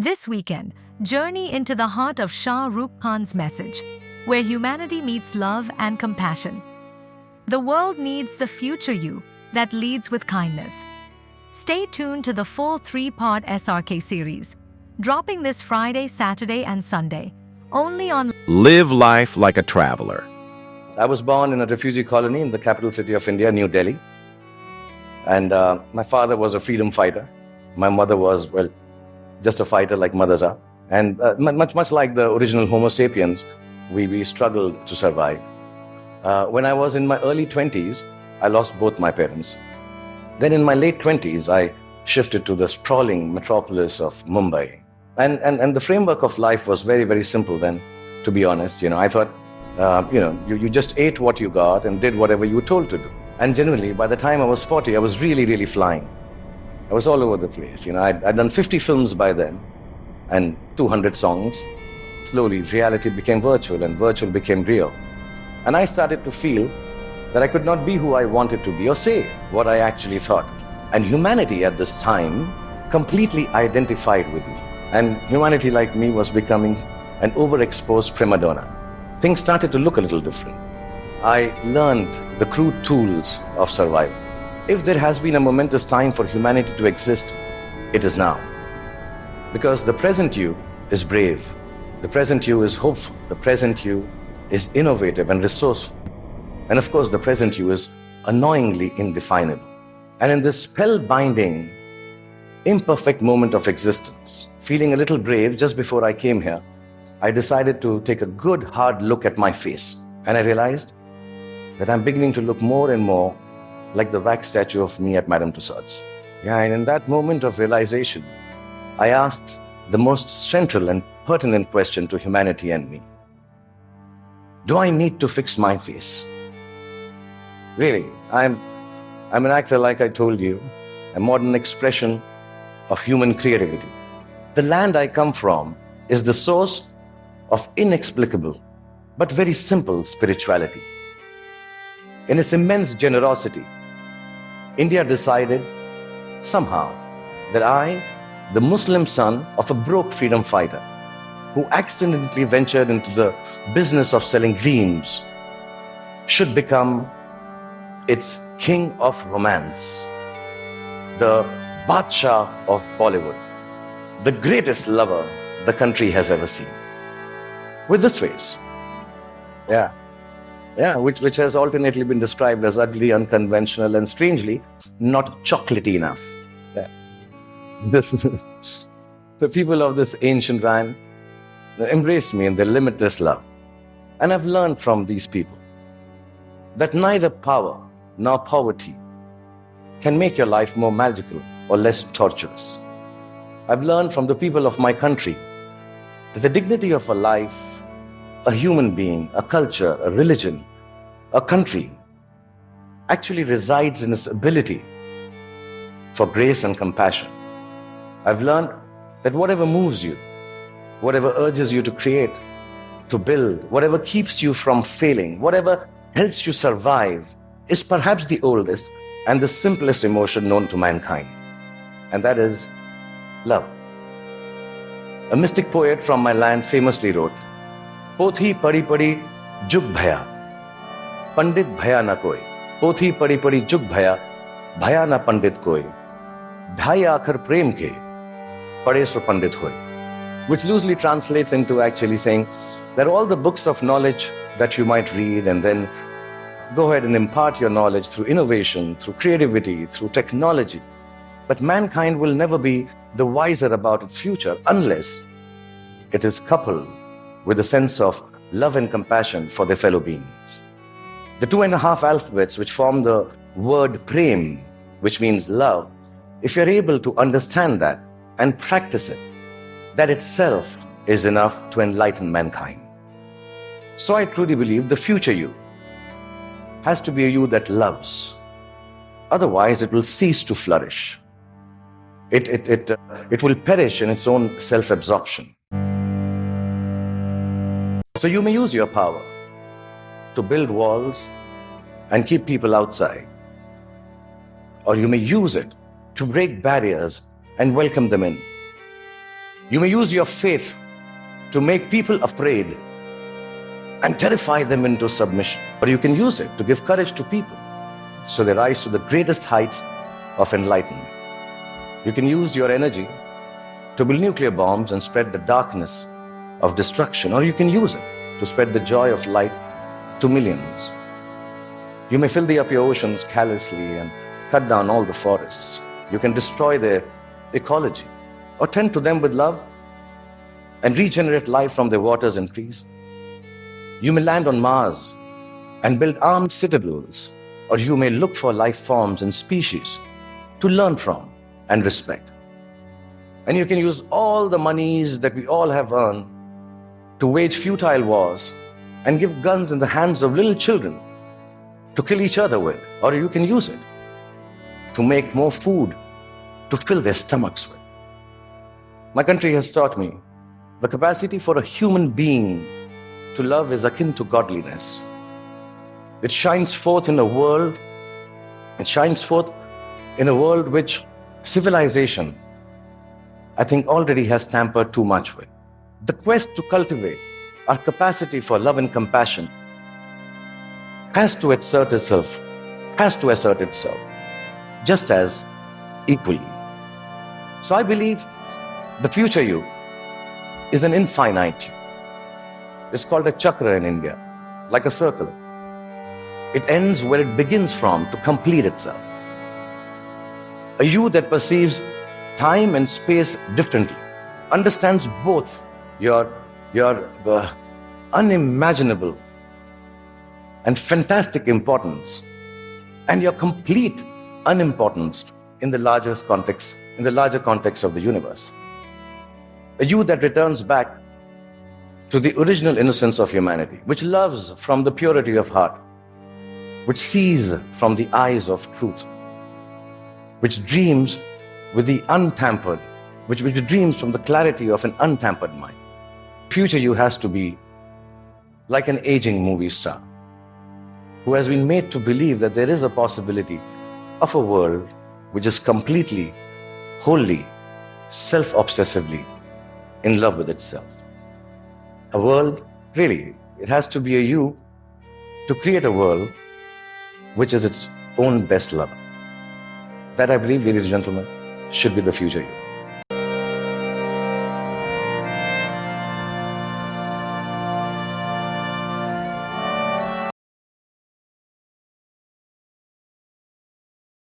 This weekend, journey into the heart of Shah Rukh Khan's message, where humanity meets love and compassion. The world needs the future you that leads with kindness. Stay tuned to the full 3-part SRK series, dropping this Friday, Saturday, and Sunday, only on Live life like a traveler. I was born in a refugee colony in the capital city of India, New Delhi. And my father was a freedom fighter. My mother was, well, just a fighter like mothers are. And much like the original Homo sapiens, we struggled to survive. When I was in my early 20s, I lost both my parents. Then in my late 20s, I shifted to the sprawling metropolis of Mumbai. And the framework of life was very, very simple then, to be honest. I thought, you just ate what you got and did whatever you were told to do. And generally, by the time I was 40, I was really, really flying. I was all over the place. I'd done 50 films by then and 200 songs. Slowly, reality became virtual and virtual became real. And I started to feel that I could not be who I wanted to be or say what I actually thought. And humanity at this time completely identified with me. And humanity like me was becoming an overexposed prima donna. Things started to look a little different. I learned the crude tools of survival. If there has been a momentous time for humanity to exist, it is now. Because the present you is brave. The present you is hopeful. The present you is innovative and resourceful. And of course, the present you is annoyingly indefinable. And in this spellbinding, imperfect moment of existence, feeling a little brave just before I came here, I decided to take a good, hard look at my face. And I realized that I'm beginning to look more and more like the wax statue of me at Madame Tussauds. And in that moment of realization, I asked the most central and pertinent question to humanity and me. Do I need to fix my face? Really, I'm an actor, like I told you, a modern expression of human creativity. The land I come from is the source of inexplicable but very simple spirituality. In its immense generosity, India decided somehow that I, the Muslim son of a broke freedom fighter who accidentally ventured into the business of selling dreams, should become its king of romance, the Badshah of Bollywood, the greatest lover the country has ever seen. With this face, which has alternately been described as ugly, unconventional, and strangely not chocolatey enough. The people of this ancient land embraced me in their limitless love. And I've learned from these people that neither power nor poverty can make your life more magical or less torturous. I've learned from the people of my country that the dignity of a life, a human being, a culture, a religion, a country, actually resides in its ability for grace and compassion. I've learned that whatever moves you, whatever urges you to create, to build, whatever keeps you from failing, whatever helps you survive, is perhaps the oldest and the simplest emotion known to mankind. And that is love. A mystic poet from my land famously wrote, Pothi padi padi jug bhaya, pandit bhaya na koi. Pothi padi padi jug bhaya na pandit koi. Dhai aakhar prem ke, pade so pandit hoy. Which loosely translates into actually saying that all the books of knowledge that you might read and then go ahead and impart your knowledge through innovation, through creativity, through technology, but mankind will never be the wiser about its future unless it is coupled with a sense of love and compassion for their fellow beings. The 2.5 alphabets which form the word prem, which means love, if you're able to understand that and practice it, that itself is enough to enlighten mankind. So I truly believe the future you has to be a you that loves. Otherwise, it will cease to flourish. It will perish in its own self-absorption. So you may use your power to build walls and keep people outside. Or you may use it to break barriers and welcome them in. You may use your faith to make people afraid and terrify them into submission. Or you can use it to give courage to people so they rise to the greatest heights of enlightenment. You can use your energy to build nuclear bombs and spread the darkness of destruction, or you can use it to spread the joy of light to millions. You may filthy up your oceans callously and cut down all the forests. You can destroy their ecology or tend to them with love and regenerate life from their waters and trees. You may land on Mars and build armed citadels, or you may look for life forms and species to learn from and respect. And you can use all the monies that we all have earned to wage futile wars and give guns in the hands of little children to kill each other with, or you can use it to make more food to fill their stomachs with. My country has taught me the capacity for a human being to love is akin to godliness. It shines forth in a world, which civilization, I think, already has tampered too much with. The quest to cultivate our capacity for love and compassion has to assert itself just as equally. So I believe the future you is an infinite you. It's called a chakra in India, like a circle. It ends where it begins from to complete itself. A you that perceives time and space differently, understands both your unimaginable and fantastic importance and your complete unimportance in the larger context of the universe. A you that returns back to the original innocence of humanity, which loves from the purity of heart, which sees from the eyes of truth, which dreams with the untampered, which dreams from the clarity of an untampered mind. Future you has to be like an aging movie star who has been made to believe that there is a possibility of a world which is completely, wholly, self-obsessively in love with itself. A world, really, it has to be a you to create a world which is its own best lover. That, I believe, ladies and gentlemen, should be the future you.